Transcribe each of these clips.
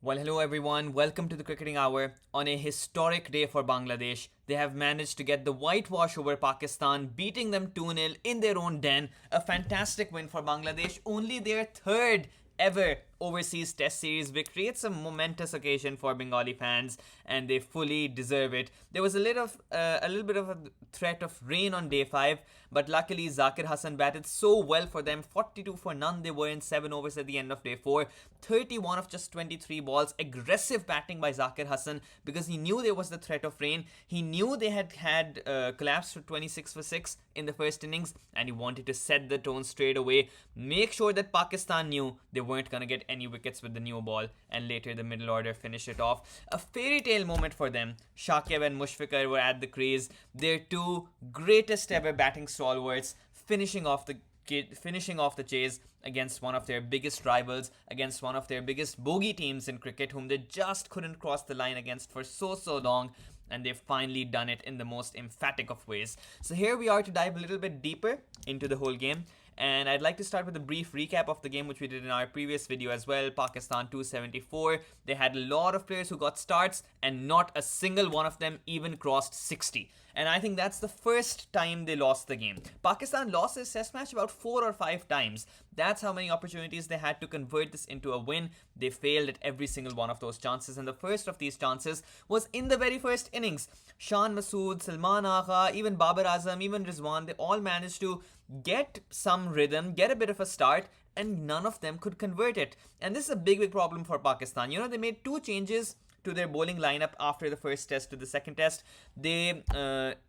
Well, hello everyone. Welcome to the Cricketing Hour. On a historic day for Bangladesh, they have managed to get the whitewash over Pakistan, beating them 2-0 in their own den. A fantastic win for Bangladesh, only their third ever overseas test series victory. It's a momentous occasion for Bengali fans and they fully deserve it. There was a little bit of a threat of rain on day 5, but luckily Zakir Hassan batted so well for them. 42 for none they were in 7 overs at the end of day 4. 31 of just 23 balls. Aggressive batting by Zakir Hassan because he knew there was the threat of rain. He knew they had collapsed to 26 for 6 in the first innings and he wanted to set the tone straight away. Make sure that Pakistan knew they weren't going to get any wickets with the new ball, and later the middle order finished it off. A fairy tale moment for them. Shakib and Mushfiqur were at the crease. Their two greatest ever batting stalwarts finishing off the chase against one of their biggest rivals, against one of their biggest bogey teams in cricket, whom they just couldn't cross the line against for so long. And they've finally done it in the most emphatic of ways. So here we are to dive a little bit deeper into the whole game. And I'd like to start with a brief recap of the game, which we did in our previous video as well. Pakistan 274. They had a lot of players who got starts, and not a single one of them even crossed 60. And I think that's the first time they lost the game. Pakistan lost this test match about 4 or 5 times. That's how many opportunities they had to convert this into a win. They failed at every single one of those chances. And the first of these chances was in the very first innings. Shan Masood, Salman Agha, even Babar Azam, even Rizwan, they all managed to get some rhythm, get a bit of a start, and none of them could convert it. And this is a big problem for Pakistan. They made 2 changes to their bowling lineup after the first test to the second test. They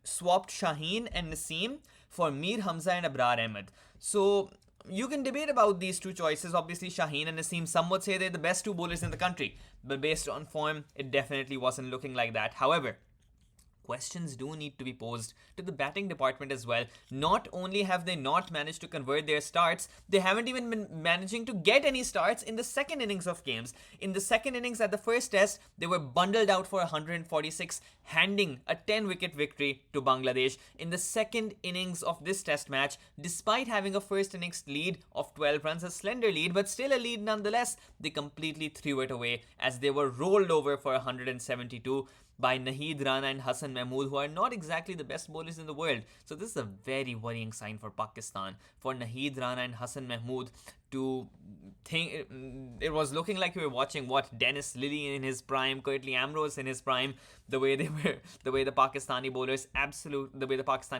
swapped Shaheen and Naseem for Mir Hamza and Abrar Ahmed. So you can debate about these 2 choices. Obviously, Shaheen and Naseem, some would say they're the best 2 bowlers in the country. But based on form, it definitely wasn't looking like that. However, questions do need to be posed to the batting department as well. Not only have they not managed to convert their starts, they haven't even been managing to get any starts in the second innings of games. In the second innings at the first test, they were bundled out for 146, handing a 10-wicket victory to Bangladesh. In the second innings of this test match, despite having a first innings lead of 12 runs, a slender lead, but still a lead nonetheless, they completely threw it away as they were rolled over for 172 by Naheed Rana and Hassan Mahmood, who are not exactly the best bowlers in the world. So this is a very worrying sign for Pakistan. For Naheed Rana and Hassan Mahmood to think it was looking like we were watching Dennis Lilly in his prime, Curtly Ambrose in his prime. The way the Pakistani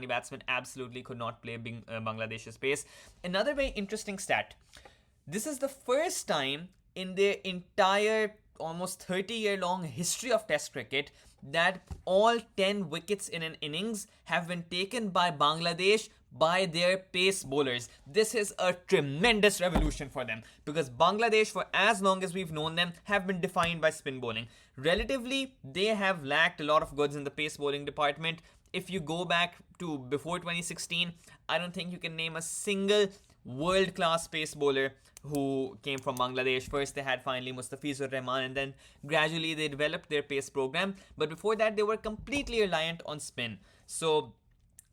batsmen absolutely could not play Bangladesh's pace. Another very interesting stat. This is the first time in their entire almost 30-year-long history of Test cricket that all 10 wickets in an innings have been taken by Bangladesh by their pace bowlers. This is a tremendous revolution for them because Bangladesh, for as long as we've known them, have been defined by spin bowling. Relatively, they have lacked a lot of goods in the pace bowling department. If you go back to before 2016, I don't think you can name a single world-class pace bowler who came from Bangladesh. First they had finally Mustafizur Rahman, and then gradually they developed their pace program, but before that they were completely reliant on spin. So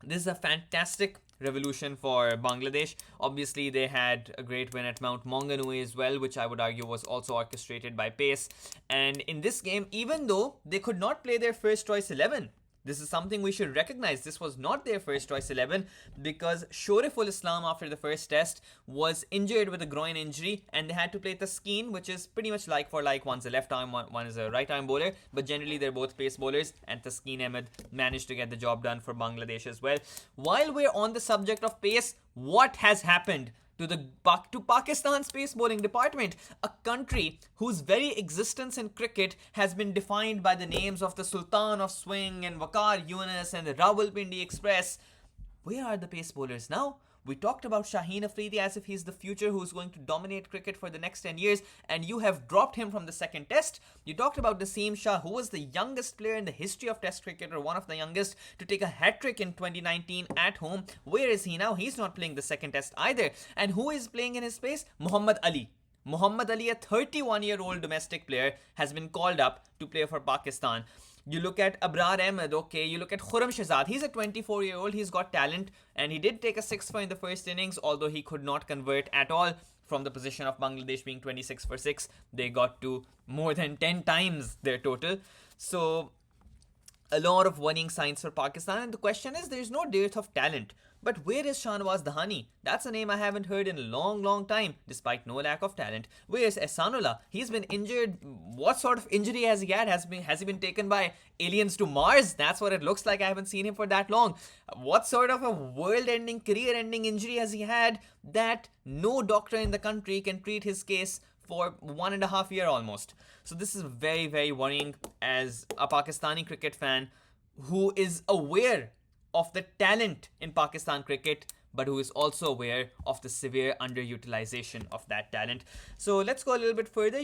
this is a fantastic revolution for Bangladesh. Obviously they had a great win at Mount Maunganui as well, which I would argue was also orchestrated by pace. And in this game, even though they could not play their first choice 11, this is something we should recognize. This was not their first choice 11 because Shoriful Islam after the first test was injured with a groin injury and they had to play Taskeen, which is pretty much like for like. One's a left arm, one is a right arm bowler, but generally they're both pace bowlers, and Taskeen Ahmed managed to get the job done for Bangladesh as well. While we're on the subject of pace, what has happened to Pakistan's pace bowling department, a country whose very existence in cricket has been defined by the names of the Sultan of Swing and Waqar Yunus and the Rawalpindi Express? Where are the pace bowlers now? We talked about Shaheen Afridi as if he's the future who's going to dominate cricket for the next 10 years, and you have dropped him from the second test. You talked about Naseem Shah, who was the youngest player in the history of Test cricket, or one of the youngest, to take a hat-trick in 2019 at home. Where is he now? He's not playing the second test either. And who is playing in his place? Muhammad Ali. Muhammad Ali, a 31-year-old domestic player, has been called up to play for Pakistan. You look at Abrar Ahmed, okay. You look at Khurram Shahzad. He's a 24-year-old. He's got talent. And he did take a 6 for in the first innings, although he could not convert at all. from the position of Bangladesh being 26 for 6, they got to more than 10 times their total. So a lot of worrying signs for Pakistan. And the question is, there's no dearth of talent. But where is Shanawaz Dahani? That's a name I haven't heard in a long, long time, despite no lack of talent. Where is Ehsanullah? He's been injured. What sort of injury has he had? Has he been taken by aliens to Mars? That's what it looks like. I haven't seen him for that long. What sort of a world-ending, career-ending injury has he had that no doctor in the country can treat his case for 1.5 years almost? So this is very, very worrying as a Pakistani cricket fan who is aware of the talent in Pakistan cricket, but who is also aware of the severe underutilization of that talent. So let's go a little bit further.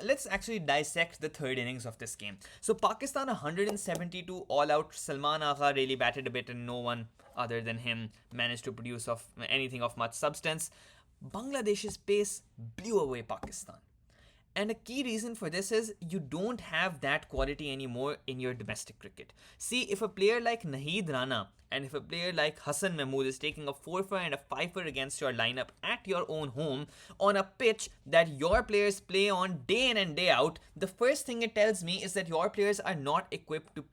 Let's actually dissect the third innings of this game. So Pakistan 172 all out. Salman Agha really batted a bit and no one other than him managed to produce of anything of much substance. Bangladesh's pace blew away Pakistan. And a key reason for this is you don't have that quality anymore in your domestic cricket. See, if a player like Naheed Rana and if a player like Hassan Mahmood is taking a 4-for and a 5-for against your lineup at your own home on a pitch that your players play on day in and day out, the first thing it tells me is that your players are not equipped to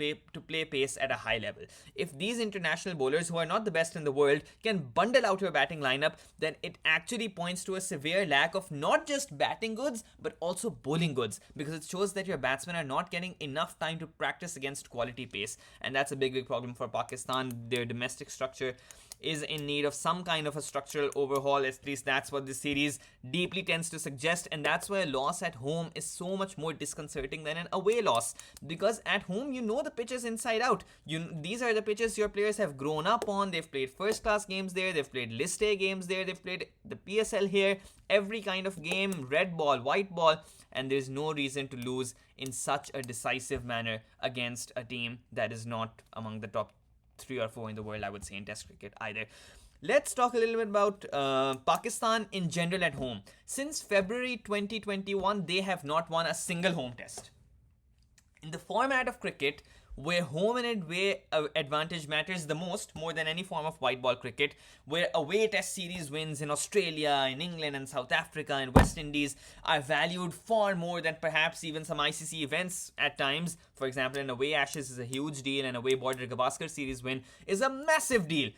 play pace at a high level. If these international bowlers, who are not the best in the world, can bundle out your batting lineup, then it actually points to a severe lack of not just batting goods, but also bowling goods, because it shows that your batsmen are not getting enough time to practice against quality pace. And that's a big problem for Pakistan. Their domestic structure is in need of some kind of a structural overhaul. At least that's what this series deeply tends to suggest, and that's why a loss at home is so much more disconcerting than an away loss, because at home you know the pitches inside out. These are the pitches your players have grown up on. They've played first class games there, they've played list A games there, they've played the PSL here, every kind of game, red ball, white ball, and there's no reason to lose in such a decisive manner against a team that is not among the top 3 or 4 in the world, I would say, in Test cricket either. Let's talk a little bit about Pakistan in general at home. Since February 2021, they have not won a single home test. In the format of cricket, where home and away advantage matters the most, more than any form of white ball cricket, where away test series wins in Australia, in England and South Africa and West Indies are valued far more than perhaps even some ICC events at times. For example, an away Ashes is a huge deal, and away Border Gavaskar series win is a massive deal.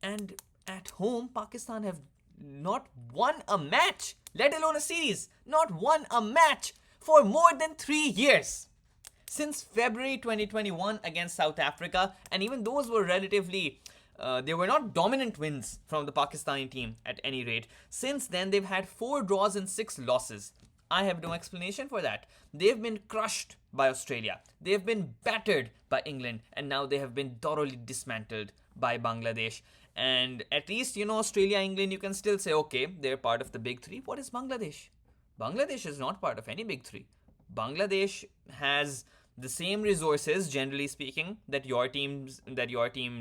And at home, Pakistan have not won a match, let alone a series, not won a match for more than 3 years. Since February 2021 against South Africa, and even those were relatively, they were not dominant wins from the Pakistani team at any rate. Since then, they've had 4 draws and 6 losses. I have no explanation for that. They've been crushed by Australia. They've been battered by England, and now they have been thoroughly dismantled by Bangladesh. And at least, Australia, England, you can still say, okay, they're part of the big 3. What is Bangladesh? Bangladesh is not part of any big 3. Bangladesh has the same resources, generally speaking, that your team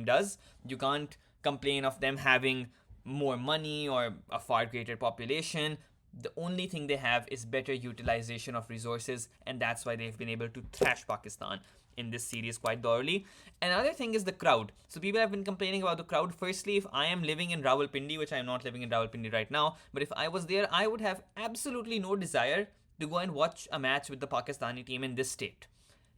does. You can't complain of them having more money or a far greater population. The only thing they have is better utilization of resources, and that's why they've been able to thrash Pakistan in this series quite thoroughly. Another thing is the crowd. So people have been complaining about the crowd. Firstly, if I am living in Rawalpindi, which I am not living in Rawalpindi right now, but if I was there, I would have absolutely no desire to go and watch a match with the Pakistani team in this state.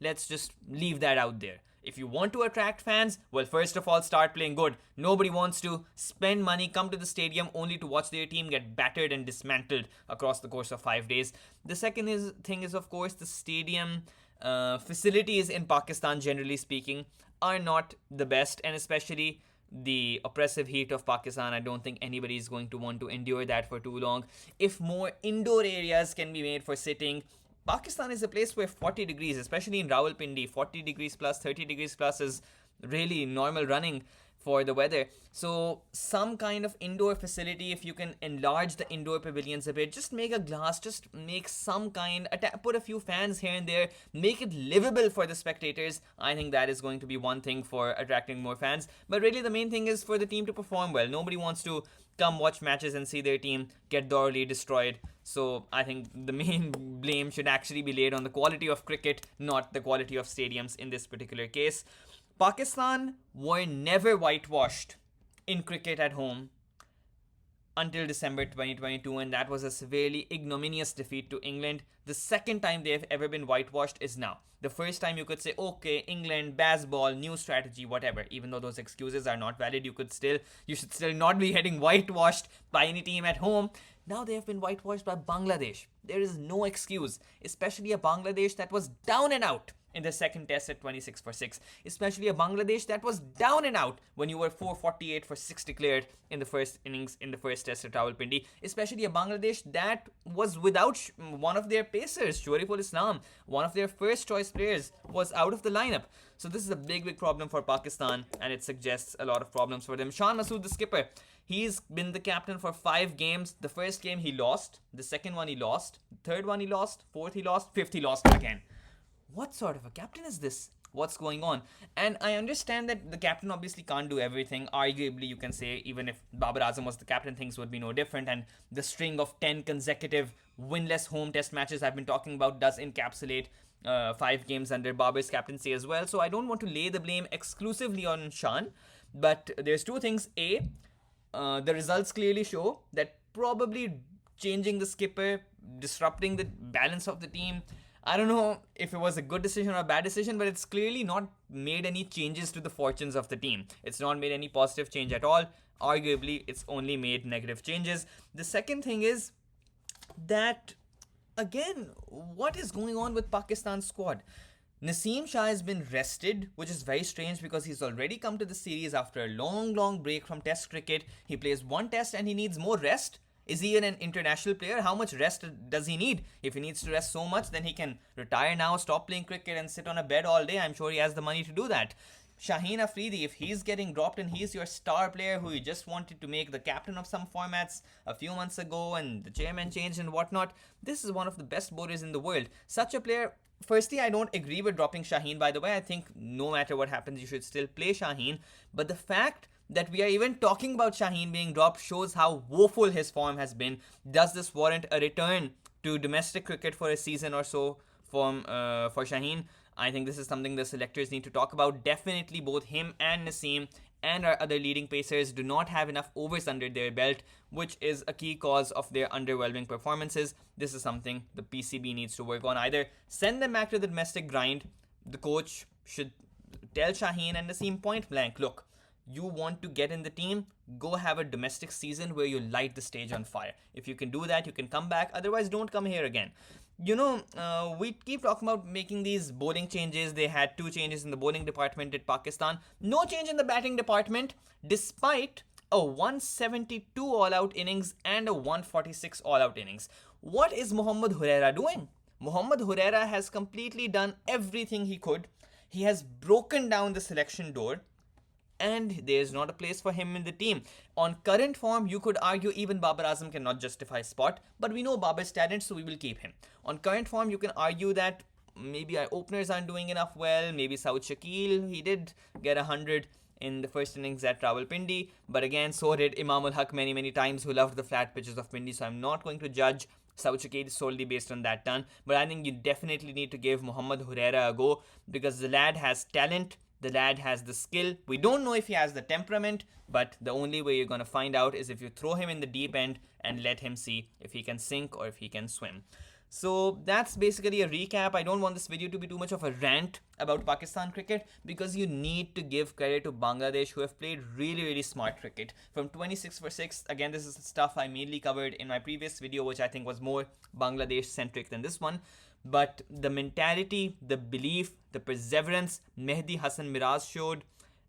Let's just leave that out there. If you want to attract fans, well, first of all, start playing good. Nobody wants to spend money, come to the stadium only to watch their team get battered and dismantled across the course of 5 days. The second thing is, of course, the stadium facilities in Pakistan, generally speaking, are not the best, and especially the oppressive heat of Pakistan. I don't think anybody is going to want to endure that for too long. If more indoor areas can be made for sitting, Pakistan is a place where 40 degrees, especially in Rawalpindi, 40 degrees plus, 30 degrees plus is really normal running for the weather. So some kind of indoor facility, if you can enlarge the indoor pavilions a bit, just make a glass, just make some kind, put a few fans here and there, make it livable for the spectators. I think that is going to be one thing for attracting more fans. But really the main thing is for the team to perform well. Nobody wants to come watch matches and see their team get thoroughly destroyed. So I think the main blame should actually be laid on the quality of cricket, not the quality of stadiums in this particular case. Pakistan were never whitewashed in cricket at home until December 2022, and that was a severely ignominious defeat to England. The second time they have ever been whitewashed is now. The first time you could say, okay, England, baseball, new strategy, whatever. Even though those excuses are not valid, you should still not be getting whitewashed by any team at home. Now they have been whitewashed by Bangladesh. There is no excuse, especially a Bangladesh that was down and out in the second test at 26 for 6, especially a Bangladesh that was down and out when you were 448 for 6 declared in the first innings in the first test at Rawalpindi, especially a Bangladesh that was without one of their pacers, Shoriful Islam, one of their first choice players, was out of the lineup. So this is a big problem for Pakistan, and it suggests a lot of problems for them. Shan Masood, the skipper, he's been the captain for 5 games. The first game he lost, the second one he lost, the third one he lost, fourth he lost, fifth he lost again. What sort of a captain is this? What's going on? And I understand that the captain obviously can't do everything. Arguably, you can say even if Babar Azam was the captain, things would be no different. And the string of 10 consecutive winless home test matches I've been talking about does encapsulate 5 games under Babar's captaincy as well. So I don't want to lay the blame exclusively on Shan. But there's 2 things. A, the results clearly show that probably changing the skipper, disrupting the balance of the team, I don't know if it was a good decision or a bad decision, but it's clearly not made any changes to the fortunes of the team. It's not made any positive change at all. Arguably, it's only made negative changes. The second thing is that, again, what is going on with Pakistan's squad? Naseem Shah has been rested, which is very strange because he's already come to the series after a long break from Test cricket. He plays 1 test and he needs more rest. Is he an international player? How much rest does he need? If he needs to rest so much, then he can retire now, stop playing cricket and sit on a bed all day. I'm sure he has the money to do that. Shaheen Afridi, if he's getting dropped and he's your star player who you just wanted to make the captain of some formats a few months ago and the chairman changed and whatnot, this is one of the best bowlers in the world. Such a player, firstly, I don't agree with dropping Shaheen, by the way. I think no matter what happens, you should still play Shaheen. But the fact that we are even talking about Shaheen being dropped shows how woeful his form has been. Does this warrant a return to domestic cricket for a season or so for Shaheen? I think this is something the selectors need to talk about. Definitely both him and Naseem and our other leading pacers do not have enough overs under their belt, which is a key cause of their underwhelming performances. This is something the PCB needs to work on. Either send them back to the domestic grind. The coach should tell Shaheen and Naseem point blank, look, you want to get in the team, go have a domestic season where you light the stage on fire. If you can do that, you can come back. Otherwise, don't come here again. You know, we keep talking about making these bowling changes. They had 2 changes in the bowling department at Pakistan. No change in the batting department, despite a 172 all-out innings and a 146 all-out innings. What is Mohammad Huraira doing? Mohammad Huraira has completely done everything he could. He has broken down the selection door, and there's not a place for him in the team. On current form, you could argue even Babar Azam cannot justify spot, but we know Babar's talent, so we will keep him. On current form, you can argue that maybe our openers aren't doing enough well, maybe Saud Shakil, he did get 100 in the first innings at Rawalpindi, but again, so did Imam ul Haq many times, who loved the flat pitches of Pindi, so I'm not going to judge Saud Shakil solely based on that done, but I think you definitely need to give Mohammad Huraira a go, because the lad has talent. The lad has the skill. We don't know if he has the temperament, but the only way you're going to find out is if you throw him in the deep end and let him see if he can sink or if he can swim. So that's basically a recap. I don't want this video to be too much of a rant about Pakistan cricket, because you need to give credit to Bangladesh, who have played really smart cricket. From 26 for 6, again, this is stuff I mainly covered in my previous video, which I think was more Bangladesh centric than this one. But the mentality, the belief, the perseverance Mehdi Hassan Miraz showed,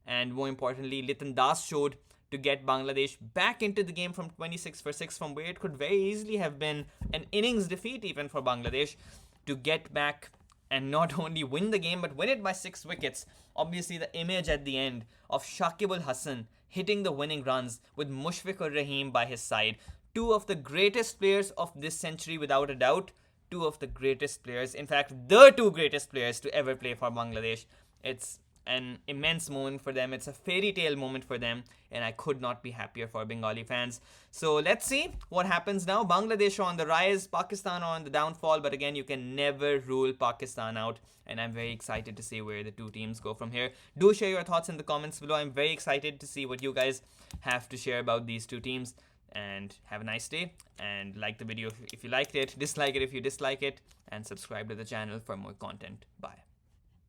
and more importantly, Litan Das showed, to get Bangladesh back into the game from 26 for 6, from where it could very easily have been an innings defeat even for Bangladesh, to get back and not only win the game, but win it by 6 wickets. Obviously, the image at the end of Shakib Al Hasan hitting the winning runs with Mushfiq Ur Rahim by his side. 2 of the greatest players of this century, without a doubt. 2 of the greatest players, in fact, the 2 greatest players to ever play for Bangladesh. It's an immense moment for them. It's a fairy tale moment for them, and I could not be happier for Bengali fans. So let's see what happens now. Bangladesh are on the rise, Pakistan are on the downfall, but again, you can never rule Pakistan out, and I'm very excited to see where the 2 teams go from here. Do share your thoughts in the comments below. I'm very excited to see what you guys have to share about these 2 teams. and have a nice day. And like the video if you liked it, dislike it if you dislike it, and subscribe to the channel for more content. Bye.